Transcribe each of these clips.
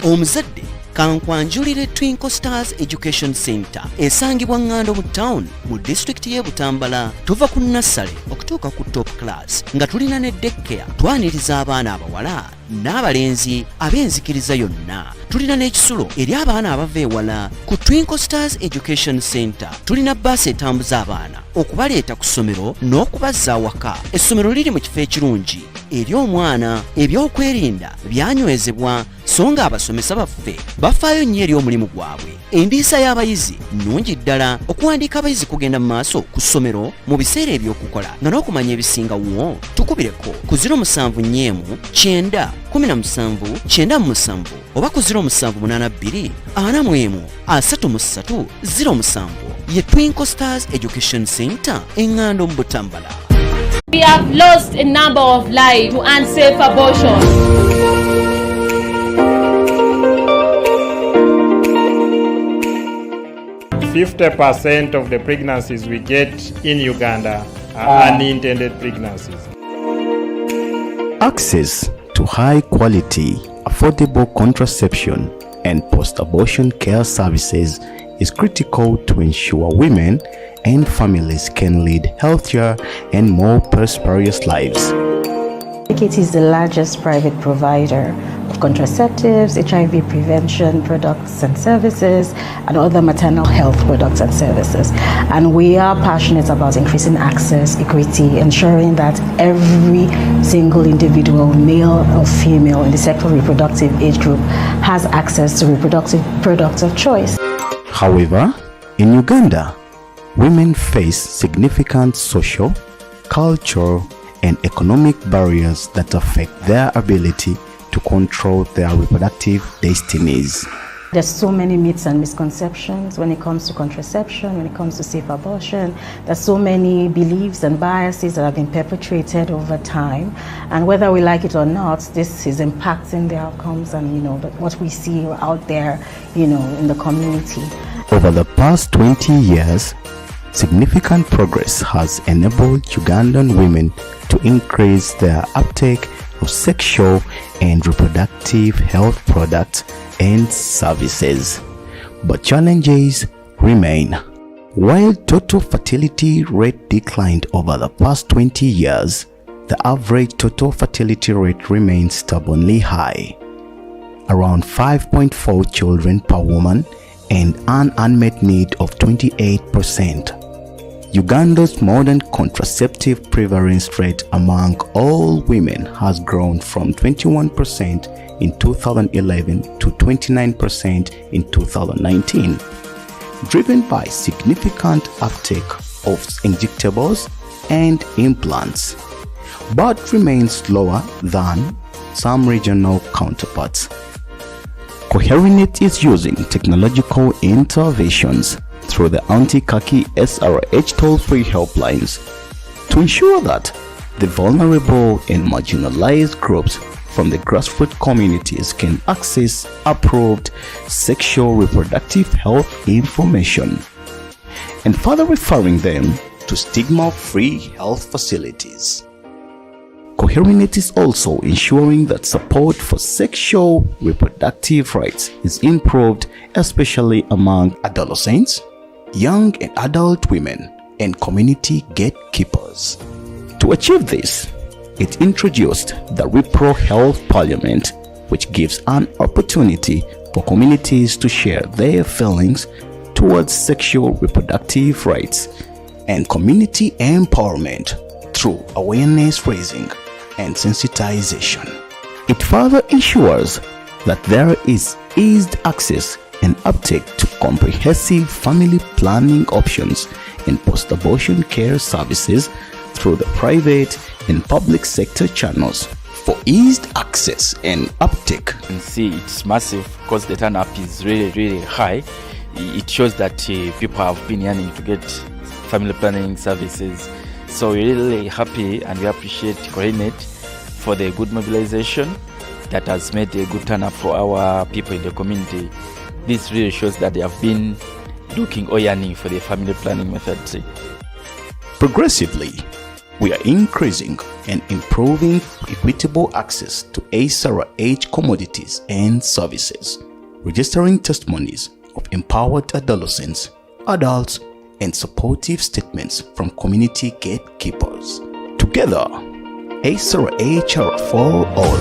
Omuzadde kankwanjulire Twinkle Stars Education Center esangibwa Ngando mu town mu district y'e Butambala. Tuva ku nursery okutuuka ku top class nga tulina ne daycare. Twaniriza abaana abawala n'abalenzi ab'enzikiriza yonna. Tulina n'ekisulo eri abaana abava ewala. Ku Twinkle Stars Education Center tulina bbaasi etambuza abaana okubaleeta ku ssomero n'okubazza awaka. Essomero liri mu kifo ekirungi eri omwana. Ebyokwerinda byanywezebwa so nga abasomesa baffe bafaayo nnyo eri omulimu gwabwe. Endiisa y'abayizi nnungi ddala. Okuwandiika abayizi kugenda mu maaso ku ssomero mu biseera eby'okukola nga n'okumanya ebisingawo. Tukubireko ku 079 9 17 97 oba ku 0782 41 33 07. Ye Twinkle Stars Education Center Engando mu Butambala. We have lost a number of lives to unsafe abortion. 50% of the pregnancies we get in Uganda are unintended pregnancies. Access to high quality, affordable contraception and post-abortion care services is critical to ensure women and families can lead healthier and more prosperous lives. It is the largest private provider of contraceptives, HIV prevention products and services, and other maternal health products and services. And we are passionate about increasing access, equity, ensuring that every single individual, male or female, in the sexual reproductive age group has access to reproductive products of choice. However, in Uganda, women face significant social, cultural, and economic barriers that affect their ability to control their reproductive destinies. There's so many myths and misconceptions when it comes to contraception, when it comes to safe abortion. There's so many beliefs and biases that have been perpetrated over time. And whether we like it or not, this is impacting the outcomes and, what we see out there, in the community. Over the past 20 years, significant progress has enabled Ugandan women to increase their uptake of sexual and reproductive health products and services. But challenges remain. While total fertility rate declined over the past 20 years, the average total fertility rate remains stubbornly high, around 5.4 children per woman, and an unmet need of 28%. Uganda's modern contraceptive prevalence rate among all women has grown from 21% in 2011 to 29% in 2019, driven by significant uptake of injectables and implants, but remains lower than some regional counterparts. Coherinet is using technological interventions through the anti-khaki SRH toll-free helplines to ensure that the vulnerable and marginalized groups from the grassroots communities can access approved sexual reproductive health information, and further referring them to stigma-free health facilities. Coherinet is also ensuring that support for sexual reproductive rights is improved, especially among adolescents, young and adult women, and community gatekeepers. To achieve this, it introduced the Repro Health Parliament, which gives an opportunity for communities to share their feelings towards sexual reproductive rights and community empowerment through awareness raising and sensitization. It further ensures that there is eased access and uptake to comprehensive family planning options and post-abortion care services through the private and public sector channels. For eased access and uptake, you can see it's massive because the turn up is really high. It shows that people have been yearning to get family planning services. So we're really happy and we appreciate Coherinet for the good mobilization that has made a good turn up for our people in the community. This really shows that they have been looking or yearning for the family planning method. Progressively, We are increasing and improving equitable access to ASRH commodities and services, registering testimonies of empowered adolescents, adults, and supportive statements from community gatekeepers. Together, ASRH are for all.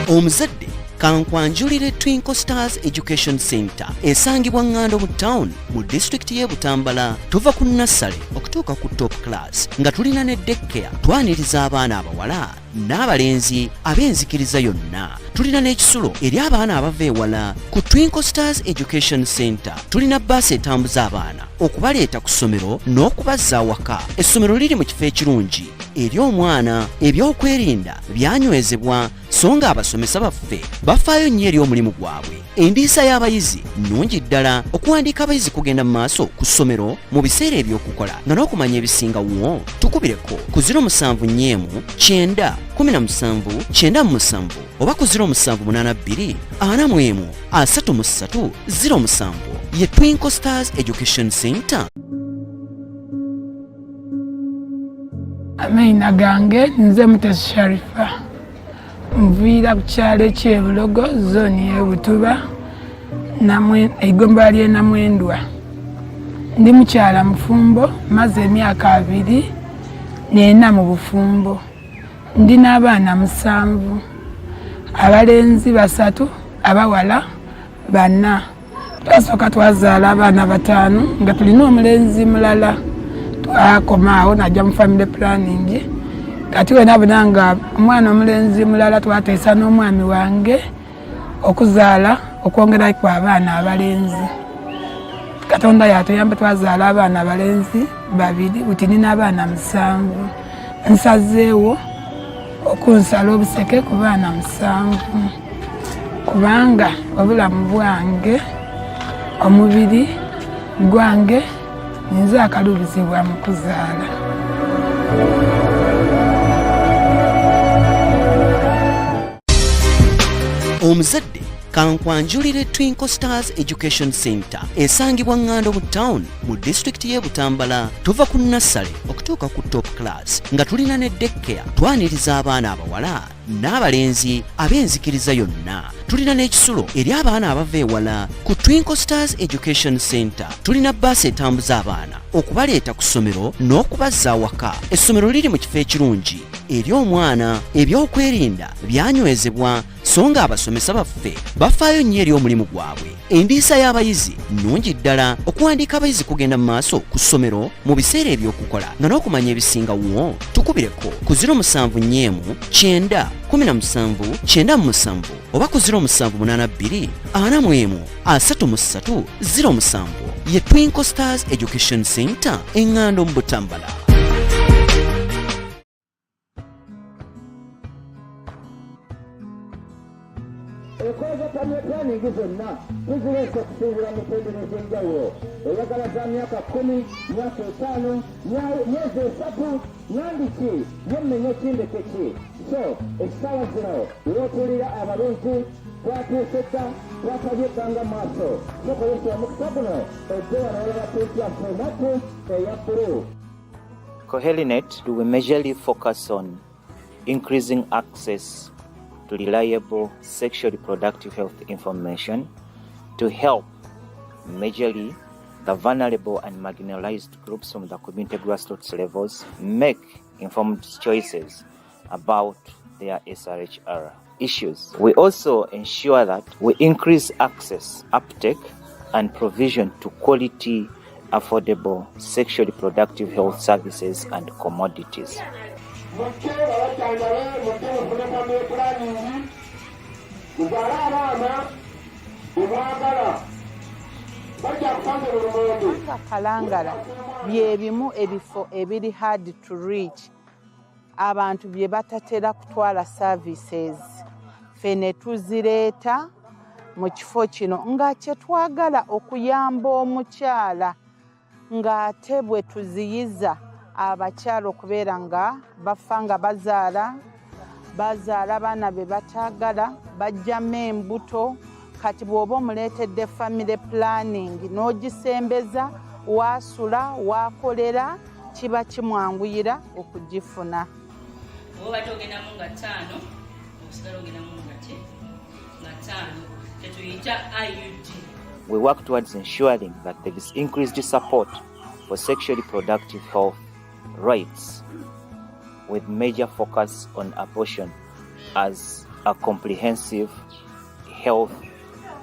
Omuzadde kankwanjulire Twinkle Stars Education Center esangibwa Ngando mu town mu district y'e Butambala. Tuva ku nassale okutuuka ku top class nga tulina ne daycare twaniriza abaana abawala n'abalenzi ab'enzikiriza yonna. Tulina n'ekisulo eri abaana abava ewala. Ku Twinkle Stars Education Center tulina bbaasi etambuza abaana okubaleeta ku ssomero n'okubazza awaka. Essomero liri mu kifo ekirungi eri omwana. Ebyokwerinda byanywezebwa so nga abasomesa baffe bafaayo nnyo eri omulimu gwabwe. Endiisa y'abayizi nnungi ddala. Okuwandiika abayizi kugenda mu maaso ku ssomero mu biseera eby'okukola nga n'okumanya ebisingawo. Tukubireko ku 079 9 17 97 oba ku 0782 41 33 07. Ye Twinkle Stars Education Center. Amaina gange nze Mutesi Sharifa nviira ku kyalo ky'e Bulogo zoni y'e Butuba eigomba ly'e Namwendwa. Ndi mukyala mufumbo maze emyaka 2 n'ena mu bufumbo. Ndi n'abaana 7, abalenzi 3, abawala 4. Twasooka twazaala abaana 5 nga tulina omulenzi mulala. Twakomaawo najja mu family planning. Kati we nabona nga omwana omulenzi mulala twateesa n'omwami wange okuzaala okwongeraku abaana abalenzi. Katonda yatuyamba twazaala abaana abalenzi 2 buti nina abaana 7. Nsazeewo okunsala obuseke ku baana 7 kubanga obulamu bwange omubiri gwange nze akalubizibwa mu kuzaala. Omuzadde kankwanjulire Twinkle Stars Education Center esangibwa Ngando mu town mu district y'e Butambala. Tuva ku nassale okutuuka ku top class nga tulina ne daycare twaniriza abaana abawala n'abalenzi ab'enzikiriza yonna. Tulina n'ekisulo eri abaana abava ewala. Ku Twinkle Stars Education Center tulina bbaasi etambuza abaana okubaleeta ku ssomero n'okubazza awaka. Essomero liri mu kifo ekirungi eri omwana. Ebyokwerinda byanywezebwa so nga abasomesa baffe bafaayo nnyo eri omulimu gwabwe. Endiisa y'abayizi nnungi ddala. Okuwandiika abayizi kugenda mu maaso ku ssomero mu biseera eby'okukola nga n'okumanya ebisingawo. Tukubireko ku 079 9 17 97 oba ku 0782 41 33 07. Ye Twinkle Stars Education Center Engando mu Butambala. Ekoza pamye planning zonna tuzireese okusuubula mu federezo enjawulo eyagala za myaka 10 myaka 5 myezi 3 nandiki yemmenya ekindeke ki. So essaawa zino olw'okuwulira abalunzi twatuuse dda twakabye ebbanga maaso tukozesa omukisa guno ejje wano olaba tuutya fomatu eya bbulu. Coherinet, we majorly focus on increasing access to reliable sexual reproductive health information to help majorly the vulnerable and marginalized groups from the community grassroots levels make informed choices about their SRHR issues. We also ensure that we increase access, uptake, and provision to quality, affordable sexual reproductive health services and commodities. Kalangala byebimu ebifo ebiri hard to reach abantu bye batatera kutwala services fene tuzireeta mu kifo kino nga kye twagala okuyamba omukyala ng'ate bwe tuziyiza abakyala okubeera nga bafa nga bazaala baana be bataagala bajjamu embuto kati bw'oba omuleetedde family planning n'ogisembeza wasula wakolera kiba kimwanguyira okugifuna. Obadde ogendamu nga 5 osigala ogendamu nga 5 tetuyita IUD. We work towards ensuring that there is increased support for sexually reproductive health rights, with major focus on abortion as a comprehensive health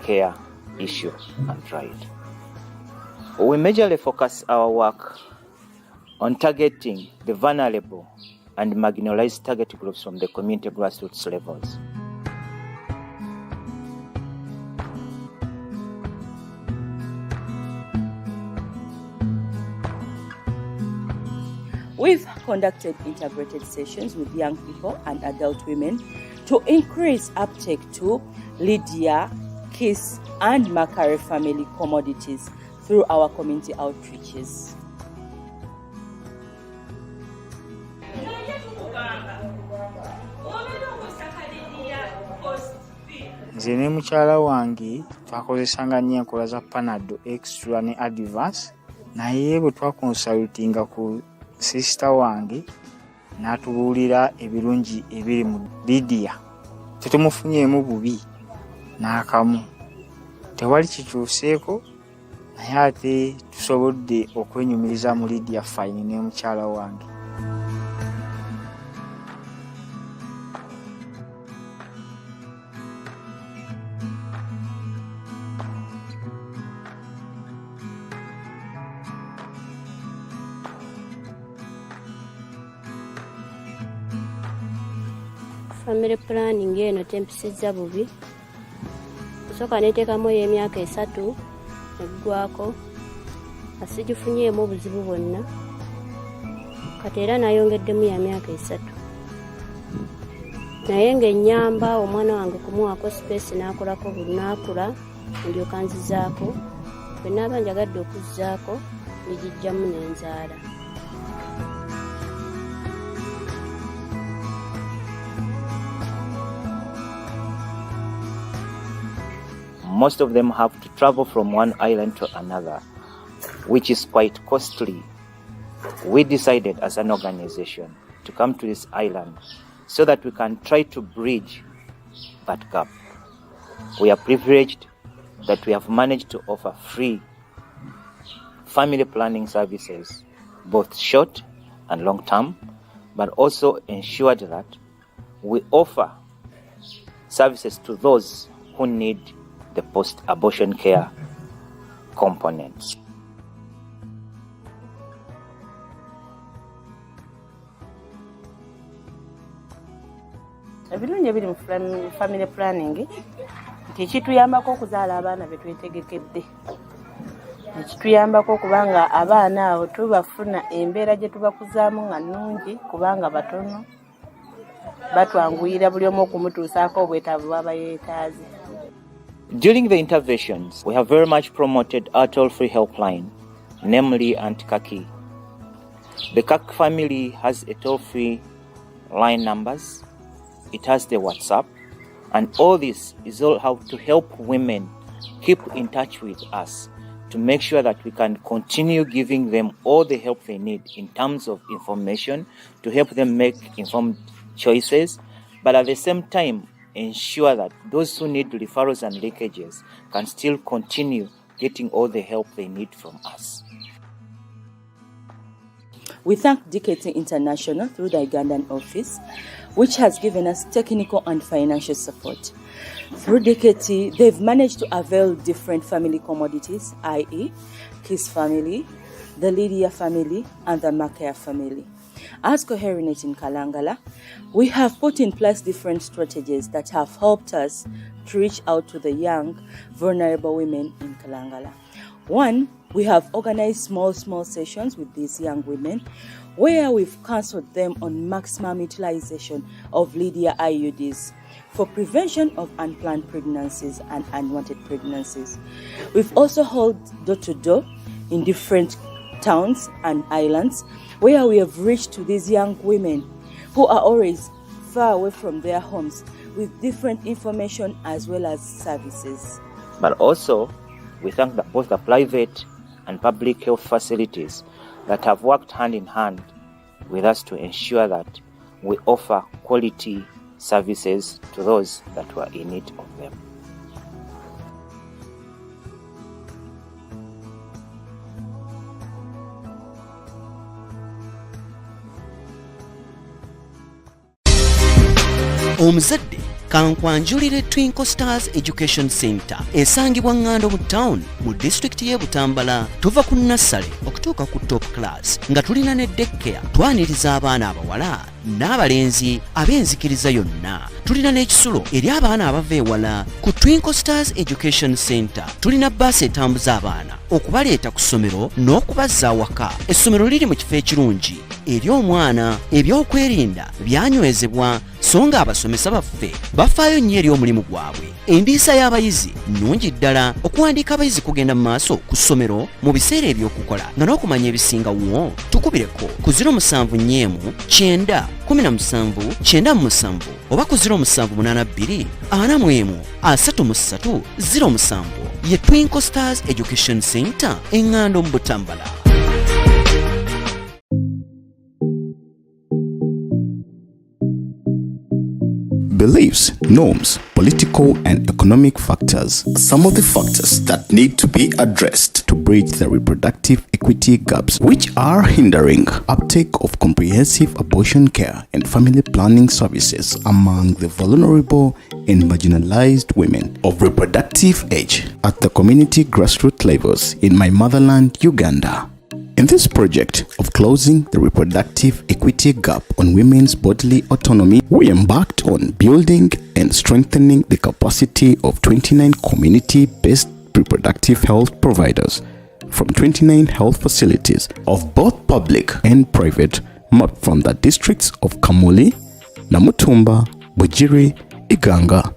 care issue and right. We majorly focus our work on targeting the vulnerable and marginalized target groups from the community grassroots levels. We've conducted integrated sessions with young people and adult women to increase uptake to Lydia, Kiss, and Macari family commodities through our community outreaches. Nze ne mukyala wange twakozesanga nnyo enkola za Panado Extra ne Advance, naye bwe twakonsalutinga ku sister wange n'atubuulira ebirungi ebiri mu Lydia, tetumufunyeemu bubi n'akamu. Tewali kikyuseeko, naye ate tusobodde okwenyumiriza mu Lydia fine ne mukyala wange. Family planning eno tempisizza bubi. Soka neteekamu emyaka 3 eggwako asigifunyeemu obuzibu bwonna, kati era nayongeddemu ya myaka 3. Naye ng'ennyamba omwana wange kumuwaako space n'akolako bunaakula ndyoka nzizaako, bwe naaba njagadde okuzzaako nigijjamu n'enzaala. Most of them have to travel from one island to another, which is quite costly. We decided as an organization to come to this island so that we can try to bridge that gap. We are privileged that we have managed to offer free family planning services, both short and long term, but also ensured that we offer services to those who need the post-abortion care components. Ebirungi ebiri mu family planning nti kituyambako okuzaala abaana be twetegekedde, ekituyambako kubanga abaana abo tubafuna embeera gye tubakuzaamu nga nnungi, kubanga batono batwanguyira buli omu okumutuusaako obwetaavu bw'aba yeetaaze. During the interventions, we have very much promoted our toll-free helpline, namely Aunt Kaki. The Kaki family has a toll-free line numbers, it has the WhatsApp, and all this is all how to help women keep in touch with us to make sure that we can continue giving them all the help they need in terms of information to help them make informed choices, but at the same time ensure that those who need referrals and linkages can still continue getting all the help they need from us. We thank DKT International through the Ugandan office, which has given us technical and financial support. Through DKT, they've managed to avail different family commodities, i.e. Kiss family, the Lydia family, and the Makaya family. As Coherinet in Kalangala, we have put in place different strategies that have helped us to reach out to the young, vulnerable women in Kalangala. One, we have organized small sessions with these young women where we've counseled them on maximum utilization of Lydia IUDs for prevention of unplanned pregnancies and unwanted pregnancies. We've also held door-to-door in different towns and islands where we have reached to these young women who are always far away from their homes with different information as well as services. But also, we thank both the private and public health facilities that have worked hand in hand with us to ensure that we offer quality services to those that were in need of them. Omuzadde kankwanjulire Twinkle Stars Education Center esangibwa Ngando mu town mu district y'e Butambala. Tuva ku nursery okutuuka ku top class nga tulina ne daycare twaniriza abaana abawala n'abalenzi ab'enzikiriza yonna. Tulina n'ekisulo eri abaana abava ewala. Ku Twinkle Stars Education Center tulina bbaasi etambuza abaana okubaleeta ku ssomero n'okubazza awaka. Essomero liri mu kifo ekirungi eri omwana. Ebyokwerinda byanywezebwa so nga abasomesa baffe bafaayo nnyo eri omulimu gwabwe. Endiisa y'abayizi nnungi ddala. Okuwandiika abayizi kugenda mu maaso ku ssomero mu biseera eby'okukola nga n'okumanya ebisingawo. Tukubireko ku 079 9 17 97 oba ku 0782 41 33 07. Ye Twinkle Stars Education Center Engando mu Butambala. Beliefs, norms, political and economic factors are some of the factors that need to be addressed to bridge the reproductive equity gaps which are hindering uptake of comprehensive abortion care and family planning services among the vulnerable and marginalized women of reproductive age at the community grassroots levels in my motherland, Uganda. In this project of closing the reproductive equity gap on women's bodily autonomy, we embarked on building and strengthening the capacity of 29 community-based reproductive health providers from 29 health facilities of both public and private, mapped from the districts of Kamuli, Namutumba, Bujiri, Iganga,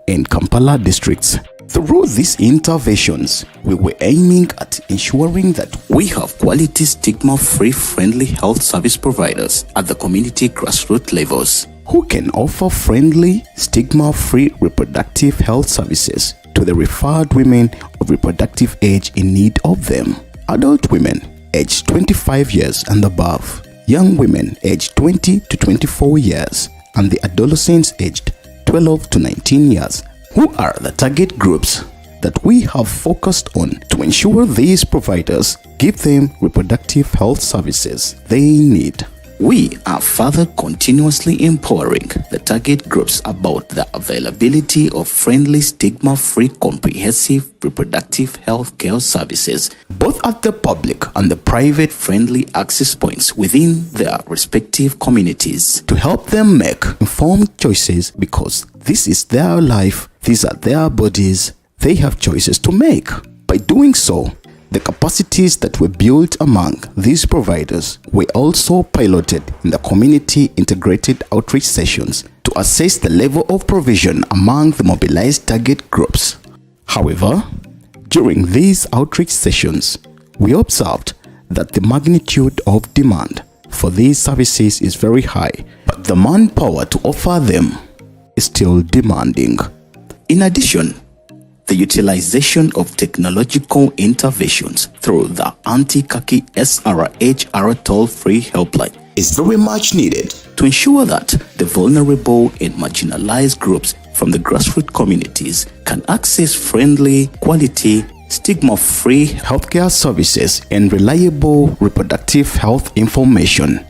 and Kampala districts. Through these interventions, we were aiming at ensuring that we have quality stigma-free friendly health service providers at the community grassroots levels who can offer friendly, stigma-free reproductive health services to the referred women of reproductive age in need of them. Adult women aged 25 years and above, young women aged 20 to 24 years, and the adolescents aged 12 to 19 years who are the target groups that we have focused on to ensure these providers give them reproductive health services they need. We are further continuously empowering the target groups about the availability of friendly, stigma-free, comprehensive reproductive health care services, both at the public and the private friendly access points within their respective communities, to help them make informed choices, because this is their life, these are their bodies, they have choices to make. By doing so, the capacities that were built among these providers were also piloted in the community integrated outreach sessions to assess the level of provision among the mobilized target groups. However, during these outreach sessions, we observed that the magnitude of demand for these services is very high, but the manpower to offer them is still demanding. In addition, the utilization of technological interventions through the anti-khaki SRHR toll-free helpline is very much needed to ensure that the vulnerable and marginalized groups from the grassroots communities can access friendly, quality, stigma-free healthcare services and reliable reproductive health information.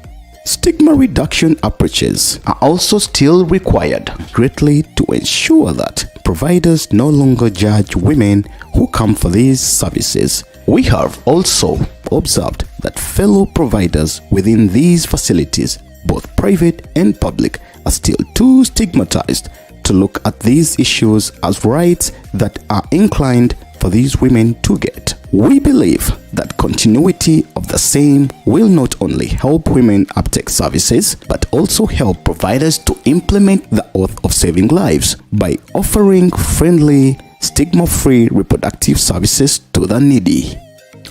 Stigma reduction approaches are also still required greatly to ensure that providers no longer judge women who come for these services. We have also observed that fellow providers within these facilities, both private and public, are still too stigmatized to look at these issues as rights that are inclined for these women to get. We believe that continuity of the same will not only help women uptake services, but also help providers to implement the oath of saving lives by offering friendly, stigma-free reproductive services to the needy.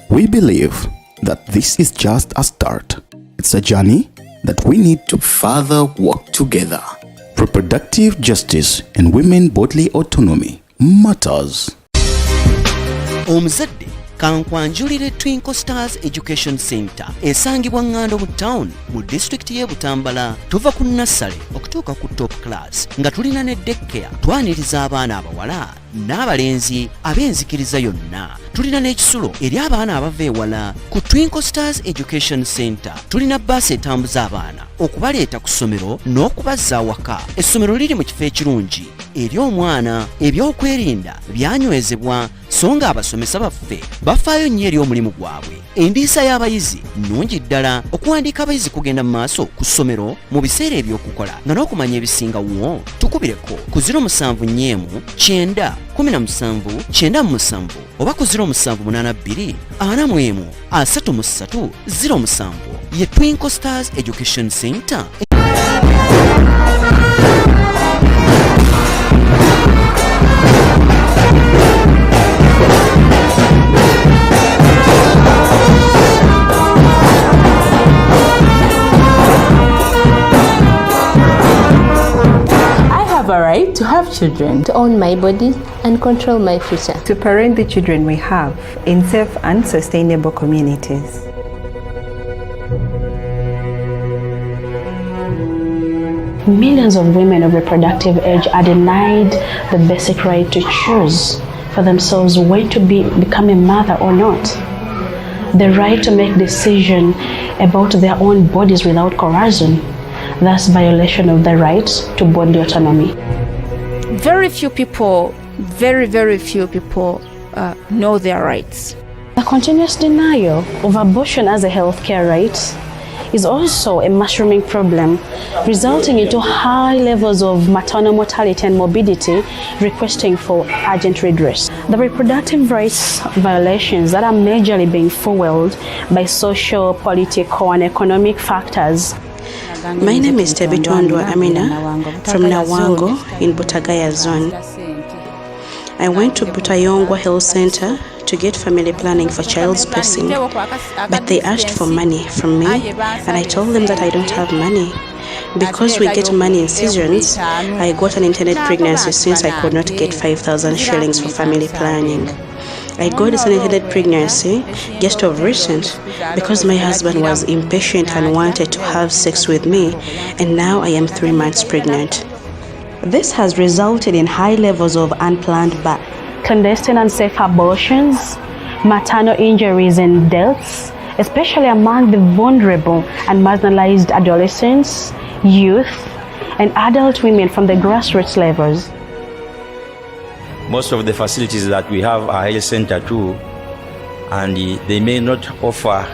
We believe that this is just a start. It's a journey that we need to further work together. Reproductive justice and women bodily autonomy matters. Omuzadde kankwanjulire Twinkle Stars Education Center esangibwa Ngando mu town mu district y'e Butambala. Tuva ku nursery okutuuka ku top class nga tulina ne daycare twaniriza abaana abawala n'abalenzi ab'enzikiriza yonna. Tulina n'ekisulo eri abaana abava ewala. Ku Twinkle Stars Education Center tulina bbaasi etambuza abaana okubaleeta ku ssomero n'okubazza awaka. Essomero liri mu kifo ekirungi eri omwana. Ebyokwerinda byanywezebwa so nga abasomesa baffe bafaayo nnyo eri omulimu gwabwe. Endiisa y'abayizi nnungi ddala. Okuwandiika abayizi kugenda mu maaso ku ssomero mu biseera eby'okukola nga n'okumanya ebisingawo. Tukubireko ku 079 9 17 97 oba ku 0782 41 33 07. Ye Twinkle Stars Education Center. I have a right to have children, to own my body and control my future, to parent the children we have in safe and sustainable communities. Millions of women of reproductive age are denied the basic right to choose for themselves when to become a mother or not. The right to make decisions about their own bodies without coercion, thus violation of the right to bodily autonomy. Very few people know their rights. The continuous denial of abortion as a healthcare right is also a mushrooming problem, resulting into high levels of maternal mortality and morbidity, requesting for urgent redress. The reproductive rights violations that are majorly being fueled by social, political, and economic factors. My name is Tebitondwa Amina from Nawango in Butagaya zone. I went to Butayongwa Health Center to get family planning for child spacing, but they asked for money from me and I told them that I don't have money. Because we get money in seasons, I got an intended pregnancy since I could not get 5,000 shillings for family planning. I got this unintended pregnancy just of recent because my husband was impatient and wanted to have sex with me, and now I am 3 months pregnant. This has resulted in high levels of unplanned birth, clandestine and unsafe abortions, maternal injuries and deaths, especially among the vulnerable and marginalized adolescents, youth, and adult women from the grassroots levels. Most of the facilities that we have are health center too, and they may not offer